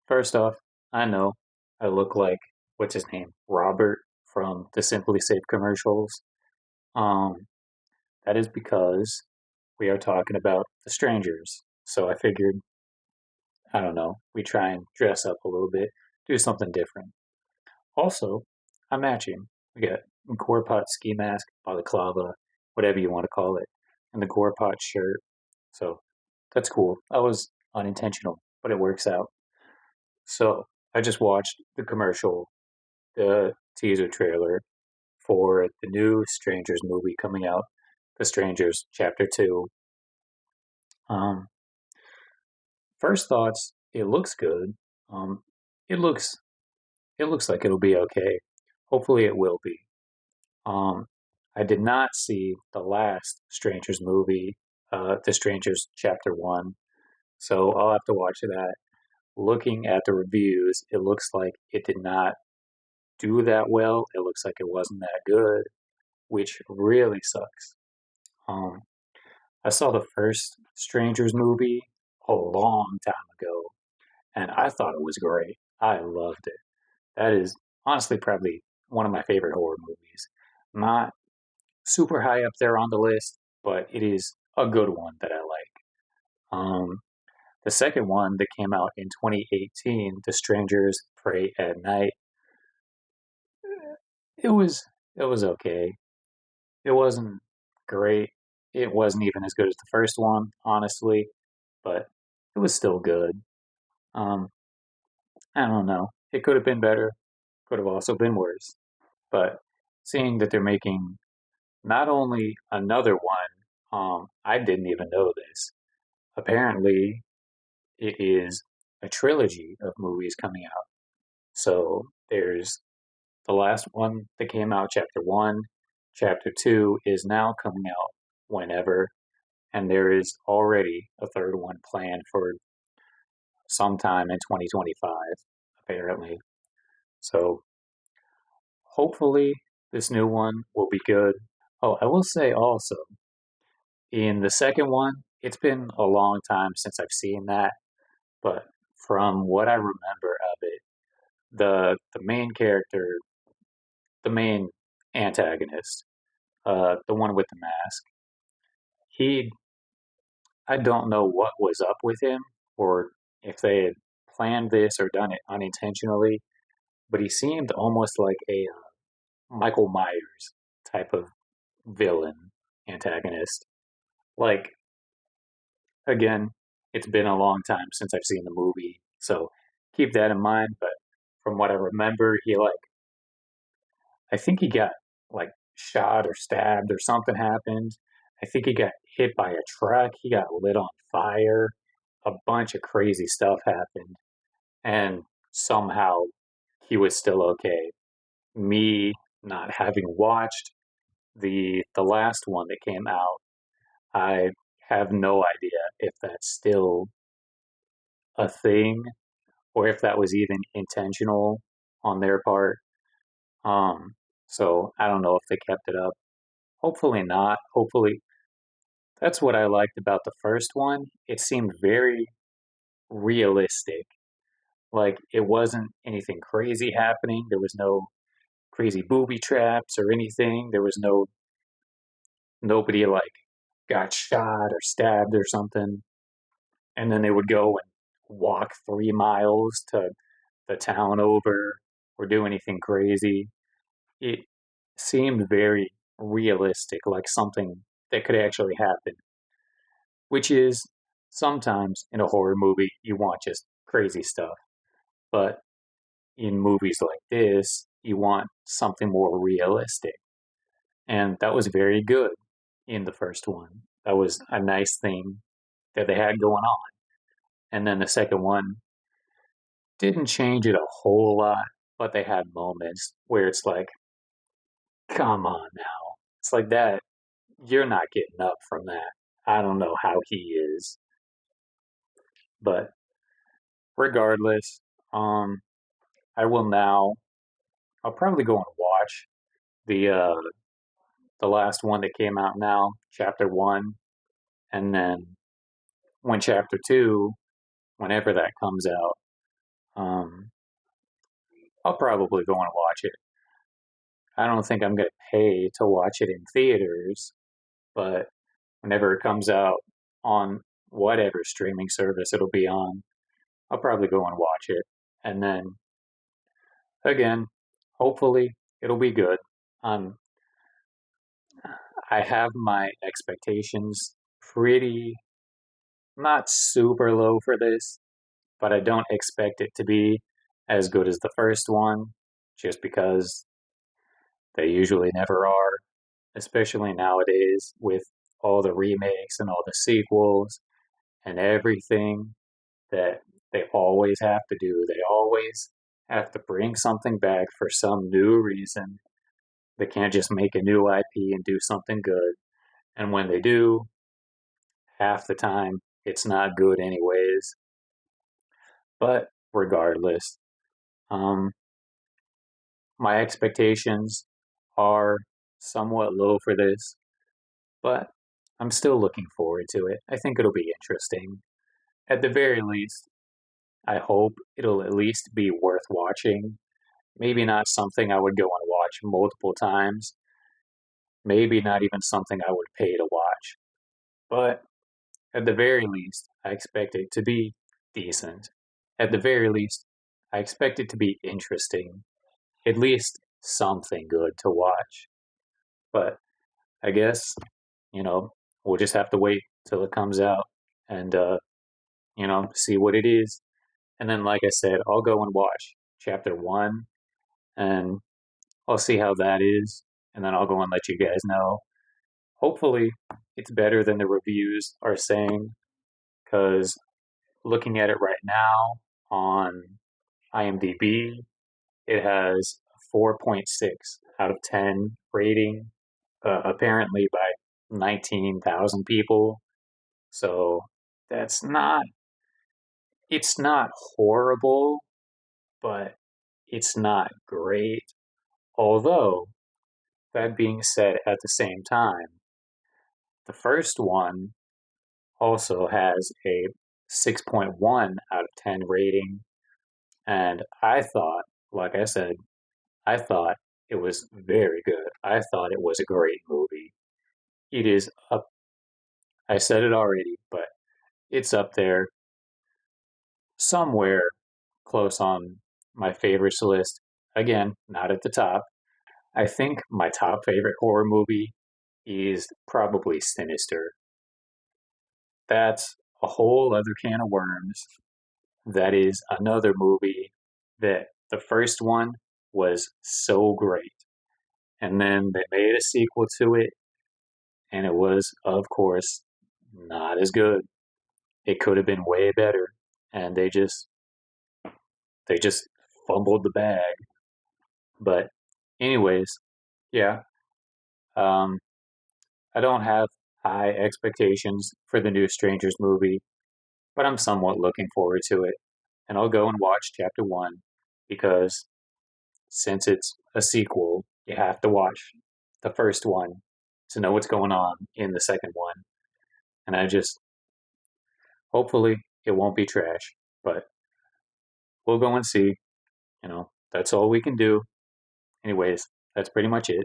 First off, I know I look like what's his name, Robert from the Simply Safe commercials. Um, that is because we are talking about The Strangers. So I figured, I don't know, we try and dress up a little bit, do something different. Also, I'm matching. We got Gorepot ski mask, balaclava, whatever you want to call it, and the Gorepot shirt. So that's cool. That was unintentional, but it works out. So I just watched the commercial, the teaser trailer for the new Strangers movie coming out, The Strangers Chapter 2. Um, First thoughts, it looks good. Um, it looks it looks like it'll be okay. Hopefully it will be. Um, I did not see the last Strangers movie, The Strangers Chapter 1, so I'll have to watch that. Looking at the reviews, it looks like it did not do that well. It looks like it wasn't that good, which really sucks. Um, I saw the first Strangers movie a long time ago, and I thought it was great. I loved it. That is honestly probably one of my favorite horror movies. Not super high up there on the list, but it is a good one that I like. The second one that came out in 2018, The Strangers Pray at Night, it was it was okay. It wasn't great. It wasn't even as good as the first one, honestly, but it was still good. Um, I don't know. It could have been better. Could have also been worse. But seeing that they're making not only another one, I didn't even know this. Apparently, it is a trilogy of movies coming out. So there's the last one that came out, Chapter 1. Chapter 2 is now coming out whenever, and there is already a third one planned for sometime in 2025, apparently. So hopefully this new one will be good. Oh, I will say also, in the second one, it's been a long time since I've seen that, but from what I remember of it, the main character, the main antagonist, the one with the mask, he I don't know what was up with him or if they had planned this or done it unintentionally, but he seemed almost like a Michael Myers type of villain antagonist. Like, again, it's been a long time since I've seen the movie, so keep that in mind. But from what I remember, I think he got like shot or stabbed or something happened. I think he got hit by a truck. He got lit on fire. A bunch of crazy stuff happened, and somehow he was still okay. Me not having watched the last one that came out, I have no idea if that's still a thing or if that was even intentional on their part. Um, so I don't know if they kept it up. Hopefully not. Hopefully that's what I liked about the first one. It seemed very realistic. Like it wasn't anything crazy happening. There was no crazy booby traps or anything. There was nobody like got shot or stabbed or something. And then they would go and walk 3 miles to the town over or do anything crazy. It seemed very realistic, like something that could actually happen, which is sometimes in a horror movie, you want just crazy stuff. But in movies like this, you want something more realistic. And that was very good in the first one. That was a nice thing that they had going on. And then the second one didn't change it a whole lot, but they had moments where it's like, come on now. It's like that. You're not getting up from that. I don't know how he is. But regardless, um, I will now, I'll probably go and watch the the last one that came out now, chapter one, and then when chapter two, whenever that comes out, I'll probably go and watch it. I don't think I'm going to pay to watch it in theaters, but whenever it comes out on whatever streaming service it'll be on, I'll probably go and watch it. And then again, hopefully it'll be good. Um, I have my expectations pretty not super low for this, but I don't expect it to be as good as the first one, just because they usually never are, especially nowadays with all the remakes and all the sequels and everything that they always have to do. They always have to bring something back for some new reason. They can't just make a new IP and do something good. And when they do, half the time it's not good anyways. But regardless, um, my expectations are somewhat low for this, but I'm still looking forward to it. I think it'll be interesting. At the very least, I hope it'll at least be worth watching. Maybe not something I would go and watch multiple times. Maybe not even something I would pay to watch. But at the very least, I expect it to be decent. At the very least, I expect it to be interesting. At least something good to watch. But I guess, you know, we'll just have to wait till it comes out and, see what it is. And then, like I said, I'll go and watch chapter one and I'll see how that is. And then I'll go and let you guys know. Hopefully, it's better than the reviews are saying, because looking at it right now on IMDb, it has 4.6 out of 10 rating, apparently by 19,000 people. So that's not, it's not horrible, but it's not great. Although, that being said, at the same time, the first one also has a 6.1 out of 10 rating. And I thought, like I said, I thought it was very good. I thought it was a great movie. It is up, I said it already, but it's up there somewhere close on my favorites list. Again, not at the top. I think my top favorite horror movie is probably Sinister. That's a whole other can of worms. That is another movie that the first one was so great. And then they made a sequel to it, and it was, of course, not as good. It could have been way better, and they just fumbled the bag. But anyways, yeah, um, I don't have high expectations for the new Strangers movie, but I'm somewhat looking forward to it. And I'll go and watch chapter one because since it's a sequel, you have to watch the first one to know what's going on in the second one. And I just, hopefully, it won't be trash, but we'll go and see. That's all we can do. Anyways, that's pretty much it.